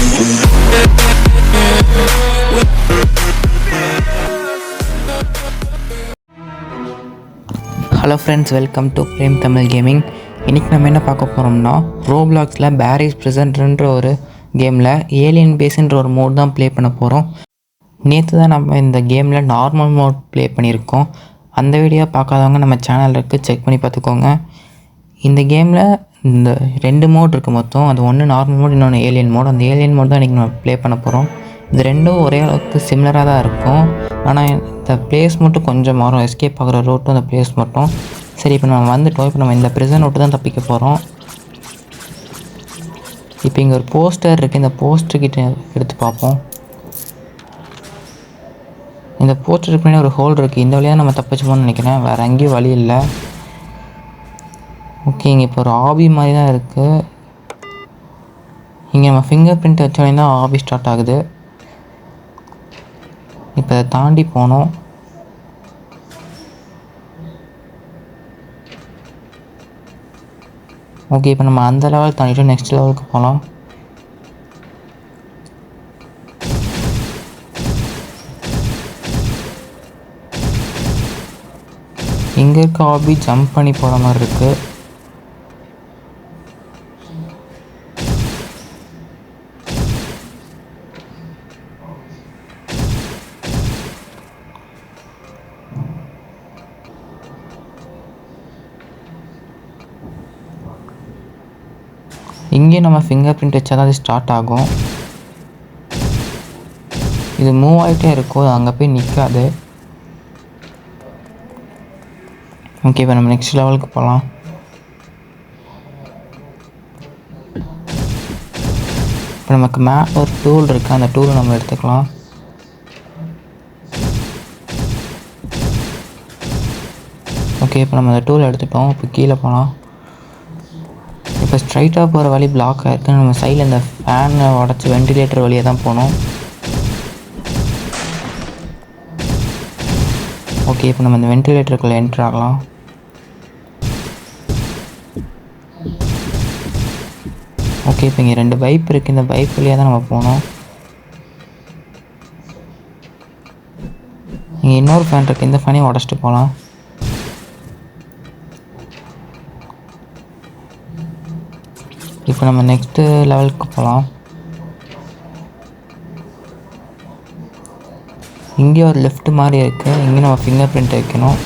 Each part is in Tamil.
Hello friends, welcome to Prem Tamil gaming. இன்றைக்கி நம்ம என்ன பார்க்க போகிறோம்னா, ரோப்ளாக்ஸில் பேரிஸ் ப்ரெசன்ட்ன்ற ஒரு கேமில் ஏலியன் பேஸ்ன்ற ஒரு மோட் தான் ப்ளே பண்ண போகிறோம். நேற்று தான் நம்ம இந்த கேமில் நார்மல் மோட் ப்ளே பண்ணியிருக்கோம். அந்த வீடியோ பார்க்காதவங்க நம்ம சேனலில் இருக்குது, செக் பண்ணி பார்த்துக்கோங்க. இந்த கேமில் இந்த 2 மோட் இருக்குது மொத்தம். அது ஒன்று நார்மல் மோட், இன்னொன்று ஏலியன் மோட். அந்த ஏலியன் மோட் தான் இன்றைக்கி நம்ம ப்ளே பண்ண போகிறோம். இந்த ரெண்டும் ஒரே அளவுக்கு சிமிலராக தான் இருக்கும். ஆனால் இந்த பிளேஸ் மட்டும் கொஞ்சம் மாறும். எஸ்கேப் ஆகிற ரோட்டும் அந்த பிளேஸ் மட்டும். சரி, இப்போ நம்ம வந்துவிட்டோம். இப்போ நம்ம இந்த ப்ரிசன் விட்டு தான் தப்பிக்க போகிறோம். இப்போ இங்கே ஒரு போஸ்டர் இருக்குது. இந்த போஸ்டர்கிட்ட எடுத்து பார்ப்போம். இந்த போஸ்டருக்கு பின்னாடி ஒரு ஹோல் இருக்குது. இந்த வழியாக நம்ம தப்பிச்சுப்போம்னு நினைக்கிறேன். வேறு எங்கேயும் வழி இல்லை. ஓகே, இங்கே இப்போ ஒரு ஆபி மாதிரி தான் இருக்குது. இங்கே நம்ம ஃபிங்கர் பிரிண்ட் வச்சோடனே தான் ஆபி ஸ்டார்ட் ஆகுது. இப்போ அதை தாண்டி போனோம். ஓகே, இப்போ நம்ம அந்த லெவல் தாண்டிட்டு நெக்ஸ்ட் லெவலுக்கு போகலாம். இங்கே இருக்க ஆபி ஜம்ப் பண்ணி போகிற மாதிரி இருக்குது. இங்கேயும் நம்ம ஃபிங்கர் பிரிண்ட் வச்சா தான் அது ஸ்டார்ட் ஆகும். இது மூவ் ஆகிட்டே இருக்கும், அங்கே போய் நிற்காது. ஓகே, இப்போ நம்ம நெக்ஸ்ட் லெவலுக்கு போகலாம். இப்போ நமக்கு மேப் ஒரு டூல் இருக்குது, அந்த டூலை நம்ம எடுத்துக்கலாம். ஓகே, இப்போ நம்ம அந்த டூலை எடுத்துட்டோம். இப்போ கீழே போகலாம். இப்போ ஸ்ட்ரைட்டாக போகிற வழி பிளாக் ஆகிருக்கு. நம்ம சைடில் இந்த ஃபேனை உடச்சி வெண்டிலேட்டர் வழியாக தான் போகணும். ஓகே, இப்போ நம்ம இந்த வெண்டிலேட்டருக்குள்ளே என்ட்ரு ஆகலாம். ஓகே, இப்போ இங்கே 2 பைப் இருக்குது. இந்த பைப் வழியாக தான் நம்ம போகணும். இங்கே இன்னொரு ஃபேன் இருக்குது. இந்த ஃபேனையும் உடச்சிட்டு போகலாம். இப்போ நம்ம நெக்ஸ்ட்டு லெவலுக்கு போகலாம். இங்கே ஒரு லெஃப்ட் மாதிரி இருக்குது. இங்கே நம்ம ஃபிங்கர் பிரிண்ட் வைக்கணும்.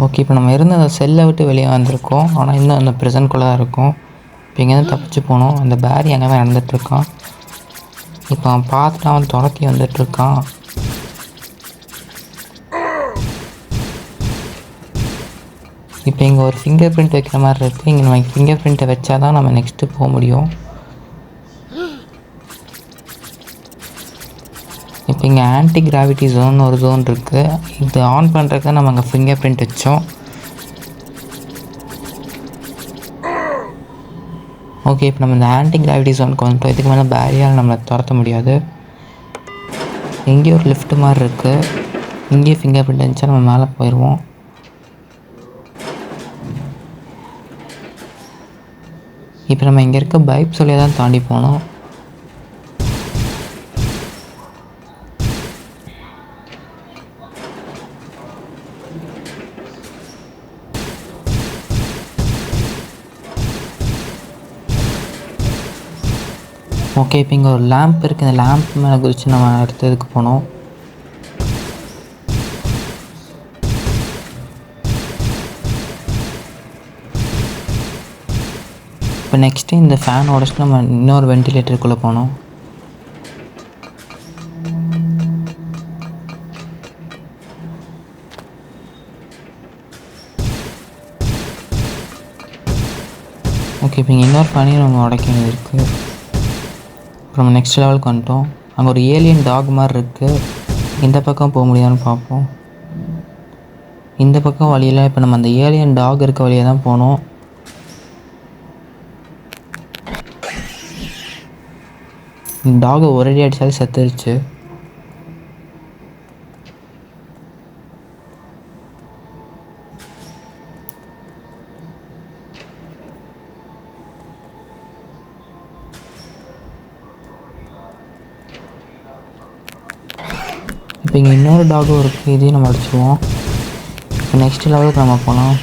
ஓகே, இப்போ நம்ம இருந்த அந்த செல்லை விட்டு வெளியே வந்திருக்கோம். ஆனால் இன்னும் அந்த ப்ரெசன்ட்குள்ளே தான் இருக்கும். இப்போ இங்கேருந்து தப்பிச்சு போகணும். அந்த பேரி அங்கே தான் நடந்துகிட்ருக்கான். இப்போ அவன் பார்த்துட்டு அவன் துரத்தி வந்துட்டுருக்கான். இப்போ இங்கே ஒரு ஃபிங்கர் பிரிண்ட் வைக்கிற மாதிரி இருக்குது. இங்கே நம்ம ஃபிங்கர் பிரிண்ட்டை வச்சா தான் நம்ம நெக்ஸ்ட்டு போக முடியும். இப்போ இங்கே ஆன்டி கிராவிட்டி ஜோன் ஒரு ஜோன் இருக்குது. இது ஆன் பண்ணுறதுக்கு தான் நம்ம அங்கே ஃபிங்கர் பிரிண்ட் வச்சோம். ஓகே, இப்போ நம்ம இந்த ஆன்டி கிராவிட்டி ஜோனுக்கு வந்துட்டோம். இதுக்கு மேலே பேரியால் நம்மளை துரத்த முடியாது. இங்கேயும் ஒரு லிஃப்ட் மாதிரி இருக்குது. இங்கேயும் ஃபிங்கர் பிரிண்ட் இருந்துச்சா நம்ம மேலே போயிடுவோம். இப்போ நம்ம இங்கே இருக்க பைப் சொல்லியே தான் தாண்டி போனோம். ஓகே, இப்போ இங்கே ஒரு லேம்ப் இருக்குது. இந்த லேம்ப் மேலே குதிச்சு நம்ம அடுத்ததுக்கு போனோம். இப்போ நெக்ஸ்ட்டு இந்த ஃபேன் உடச்சிட்டு நம்ம இன்னொரு வெண்டிலேட்டருக்குள்ளே போனோம். ஓகே, இப்போ இங்கே இன்னொரு ஃபேனையும் நம்ம உடைக்க வேண்டியது இருக்குது. அப்புறம் நம்ம நெக்ஸ்ட் லெவலுக்கு வந்துட்டோம். அங்கே ஒரு ஏலியன் டாக் மாதிரி இருக்குது. இந்த பக்கம் போக முடியாதுன்னு பார்ப்போம். இந்த பக்கம் வழியில் இப்போ நம்ம அந்த ஏலியன் டாக் இருக்க வழியாக தான் போனோம். டாகை ஒரேடி அடித்தாலே செத்துருச்சு. இப்போ இங்கே இன்னொரு டாகும் இருக்குது, இதையும் நம்ம அடிச்சுருவோம். இப்போ நெக்ஸ்ட் லெவலுக்கு நம்ம போகலாம்.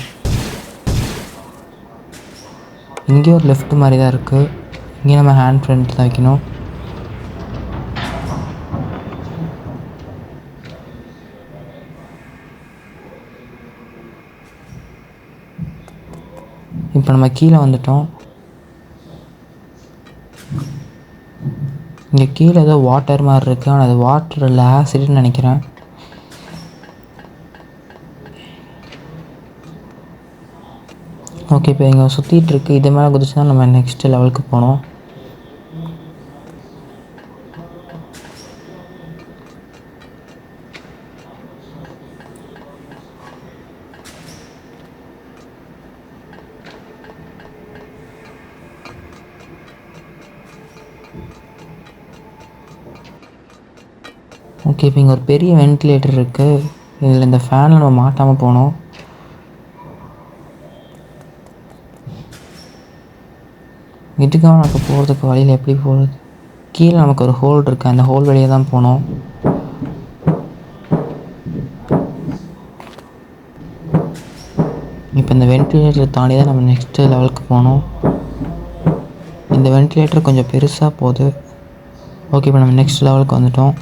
இங்கே ஒரு லெஃப்ட் மாதிரி தான் இருக்குது. இங்கே நம்ம ஹேண்ட் ஃப்ரண்ட் தான் வைக்கணும். இப்போ நம்ம கீழே வந்துட்டோம். இங்கே கீழே ஏதோ வாட்டர் மாதிரி இருக்குது, ஆனால் அது வாட்டர் இல்லை, ஆசிட்னு நினைக்கிறேன். ஓகே, இப்போ இங்கே சுற்றிட்டு இருக்கு. இது மேலே குதிச்சு தான் நம்ம நெக்ஸ்ட் லெவலுக்கு போனோம். ஓகே, இப்போ இங்கே ஒரு பெரிய வென்டிலேட்டர் இருக்குது. இதில் இந்த ஃபேனில் நம்ம மாட்டாமல் போனோம். இதுக்காக நமக்கு போகிறதுக்கு வழியில் எப்படி போகிறது? கீழே நமக்கு ஒரு ஹோல் இருக்குது, அந்த ஹோல் வழியாக தான் போனோம். இப்போ இந்த வென்டிலேட்டர் தாண்டி தான் நம்ம நெக்ஸ்ட்டு லெவலுக்கு போனோம். இந்த வென்டிலேட்டர் கொஞ்சம் பெருசாக போகுது. ஓகே, இப்போ நம்ம நெக்ஸ்ட் லெவலுக்கு வந்துட்டோம்.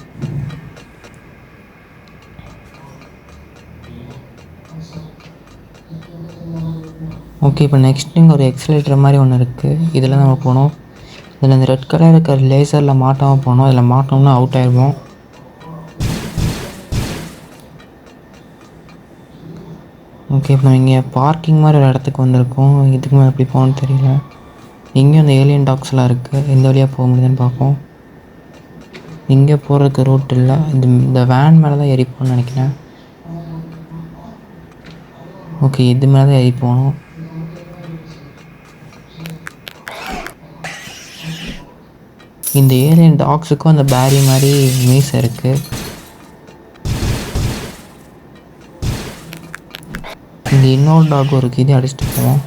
ஓகே, இப்போ நெக்ஸ்ட் இங்கே ஒரு எக்ஸலேட்டர் மாதிரி ஒன்று இருக்குது. இதில் நம்ம போனோம். இதில் இந்த ரெட் கலர் இருக்கிற லேசரில் மாட்டாமல் போனோம். இதில் மாட்டோம்னா அவுட் ஆகிடுவோம். ஓகே, இப்போ நம்ம இங்கே பார்க்கிங் மாதிரி ஒரு இடத்துக்கு வந்திருக்கோம். இதுக்கு மேலே எப்படி போகணும்னு தெரியல. இங்கேயும் அந்த ஏலியன் டாக்ஸ்லாம் இருக்குது. எந்த வழியாக போக முடியுதுன்னு பார்ப்போம். இங்கே போகிறதுக்கு ரூட் இல்லை. இந்த வேன் மேலே தான் ஏறி போகணும்னு நினைக்கிறேன். ஓகே, இது மேலே தான் ஏறி போகணும். இந்த ஏலியன் டாக்ஸுக்கும் அந்த பேரி மாதிரி மீஸ் இருக்குது. இங்கே இன்னொரு டாக் இருக்குது, இதை அடிச்சுட்டு போவோம்.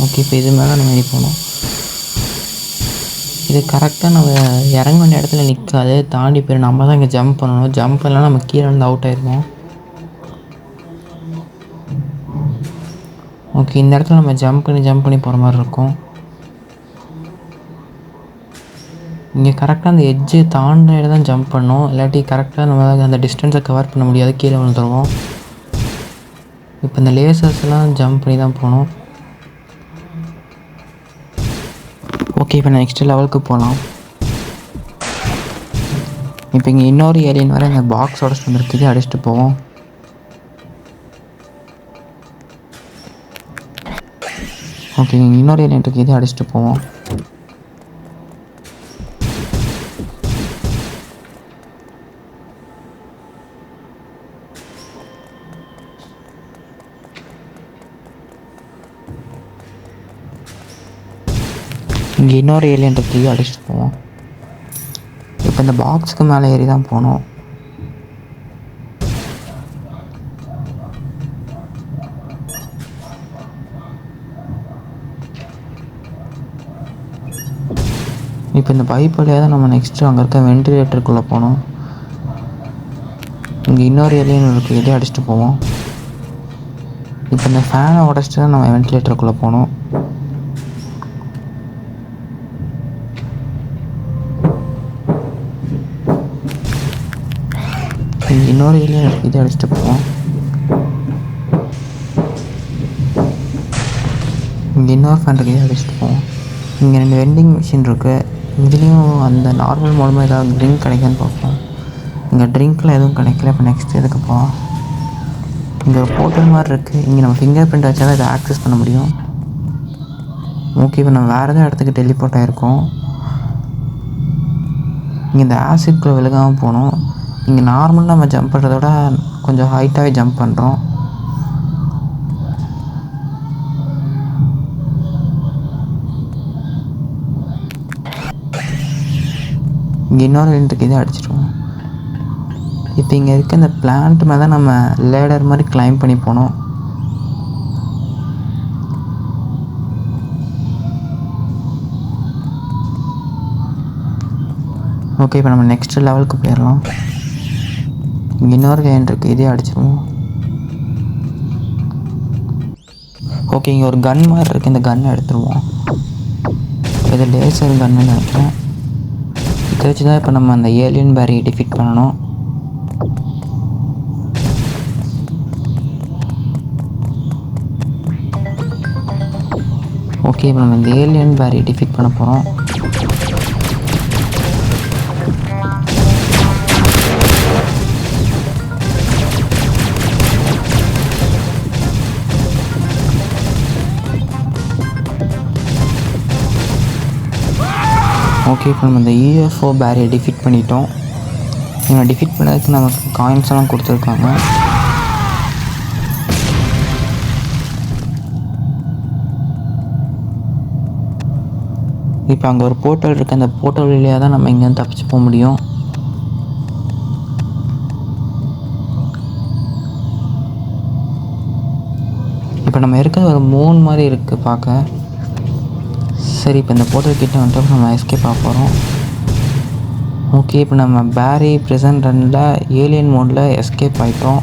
ஓகே, இப்போ இது மேலே நம்ம ஏறி போகணும். இது கரெக்டாக நம்ம இறங்க வேண்டிய இடத்துல நிற்காது, தாண்டி போய் நம்ம தான் இங்கே ஜம்ப் பண்ணணும். ஜம்ப் பண்ணலாம் நம்ம கீழே வந்து அவுட் ஆயிடுவோம். ஓகே, இந்த இடத்துல நம்ம ஜம்ப் பண்ணி போகிற மாதிரி இருக்கும். இங்கே கரெக்டாக அந்த எட்ஜு தாண்டின தான் ஜம்ப் பண்ணணும், இல்லாட்டி கரெக்டாக நம்ம அந்த டிஸ்டன்ஸை கவர் பண்ண முடியாது, கீழே விழுந்துருவோம். இப்போ இந்த லேசர்ஸ்லாம் ஜம்ப் பண்ணி தான் போகணும். ஓகே, இப்போ நெக்ஸ்ட் லெவலுக்கு போகலாம். இப்போ இங்கே இன்னொரு ஏலியன் வர இந்த பாக்ஸோட வந்துருக்குது, அடிச்சுட்டு போவோம். ஓகே, இங்கே இன்னொரு ஏலியன் இருக்குது, இது அடிச்சுட்டு போவோம். இங்கே இன்னொரு ஏலியன் இருக்குது, அடிச்சுட்டு போவோம். இப்போ இந்த பாக்ஸுக்கு மேலே ஏறி தான் போகணும். இப்போ இந்த பைப் வழியாக தான் நம்ம நெக்ஸ்ட்டு அங்கே இருக்க வென்டிலேட்டருக்குள்ளே போகணும். இங்கே இன்னொரு ஏலியன் இருக்குது, இதே அடிச்சுட்டு போவோம். இப்போ இந்த ஃபேனை உடச்சிட்டு தான் நம்ம வென்டிலேட்டருக்குள்ளே போகணும். இங்கே இன்னொரு ஏலியன் இருக்குது, இதே அடிச்சுட்டு போவோம். இங்கே இன்னொரு ஃபேன் இருக்குது, இதே அடிச்சுட்டு போவோம். இங்கே 2 வெண்டிங் மிஷின் இருக்குது. இதுலேயும் அந்த நார்மல் மூலமாக ஏதாவது ட்ரிங்க் கிடைக்கான்னு பார்ப்போம். இங்கே ட்ரிங்க்கில் எதுவும் கிடைக்கல. இப்போ நெக்ஸ்ட் எதுக்கு போவோம். இங்கே ஒரு போர்ட்டல் மாதிரி இருக்குது. இங்கே நம்ம ஃபிங்கர் பிரிண்ட் வச்சா தான் இதை ஆக்சஸ் பண்ண முடியும். ஓகே, இப்போ நம்ம வேறு எதாவது இடத்துக்கு டெலிபோர்ட் ஆகிருக்கோம். இங்கே இந்த ஆசிட்குள்ளே விழுகாமல் போகணும். இங்கே நார்மலாக நம்ம ஜம்ப் பண்ணுறத விட கொஞ்சம் ஹைட்டாகவே ஜம்ப் பண்ணுறோம். இங்கே இன்னொரு ரெண்டுக்கு இதை அடிச்சிடுவோம். இப்போ இங்கே இருக்க இந்த பிளான்ட் மேலே தான் நம்ம லேடர் மாதிரி கிளைம் பண்ணி போனோம். ஓகே, இப்போ நம்ம நெக்ஸ்ட் லெவலுக்கு போயிடலாம். இன்னொரு கேன் இருக்குது, இதே அடிச்சிருவோம். ஓகே, இங்கே ஒரு கன் மாதிரி இருக்குது, இந்த கன்னை எடுத்துருவோம். இது லேசர் கன்னு நினைக்கிறேன். இதை வச்சு தான் இப்போ நம்ம அந்த ஏலியன் பேரியை டிஃபீட் பண்ணணும். ஓகே, இப்போ நம்ம இந்த ஏலியன் பேரியை டிஃபீட் பண்ண போகிறோம். ஓகே, இப்போ நம்ம இந்த யூஎஃப்ஓ பேரியை டிஃபீட் பண்ணிட்டோம். இவங்க டிஃபீட் பண்ணதுக்கு நமக்கு காயின்ஸ் எல்லாம் கொடுத்துருக்காங்க. இப்போ அங்கே ஒரு போர்ட்டல் இருக்குது, அந்த போர்ட்டல் வழியாக தான் நம்ம இங்கேருந்து தப்பிச்சு போக முடியும். இப்போ நம்ம இருக்கிறது ஒரு மூன் மாதிரி இருக்குது பார்க்க. சரி, இப்போ இந்த போர்ட்டல் கிட்ட வந்துட்டு நம்ம எஸ்கேப் ஆக போகிறோம். ஓகே, இப்போ நம்ம பேரி ப்ரிசன் ரன்னில் ஏலியன் மோடில் எஸ்கேப் ஆகிட்டோம்.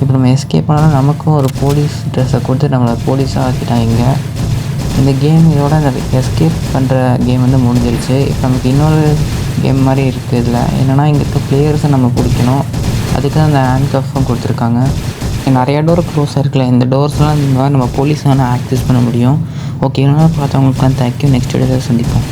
இப்போ நம்ம எஸ்கேப் பண்ணாலும் நமக்கும் ஒரு போலீஸ் ட்ரெஸ்ஸை கொடுத்து நம்மளை போலீஸாக ஆக்கிட்டாங்க. இந்த கேம் இதோட இந்த எஸ்கேப் பண்ணுற கேம் வந்து முடிஞ்சிருச்சு. இப்போ நமக்கு இன்னொரு கேம் மாதிரி இருக்குது. இதில் என்னென்னா, இங்கே இருக்க பிளேயர்ஸை நம்ம பிடிக்கணும். அதுக்கு தான் அந்த ஹேண்ட் கஃப்பும் கொடுத்துருக்காங்க. நிறையா டோர் க்ளோஸாக இருக்குல்ல, இந்த டோர்ஸ்லாம் இந்த மாதிரி நம்ம போலீஸான ஆக்சஸ் பண்ண முடியும். ஓகே, இன்னொரு பார்த்தவங்களுக்கு தான் தேங்க்யூ. நெக்ஸ்ட் வீடியோவில் சந்திப்போம்.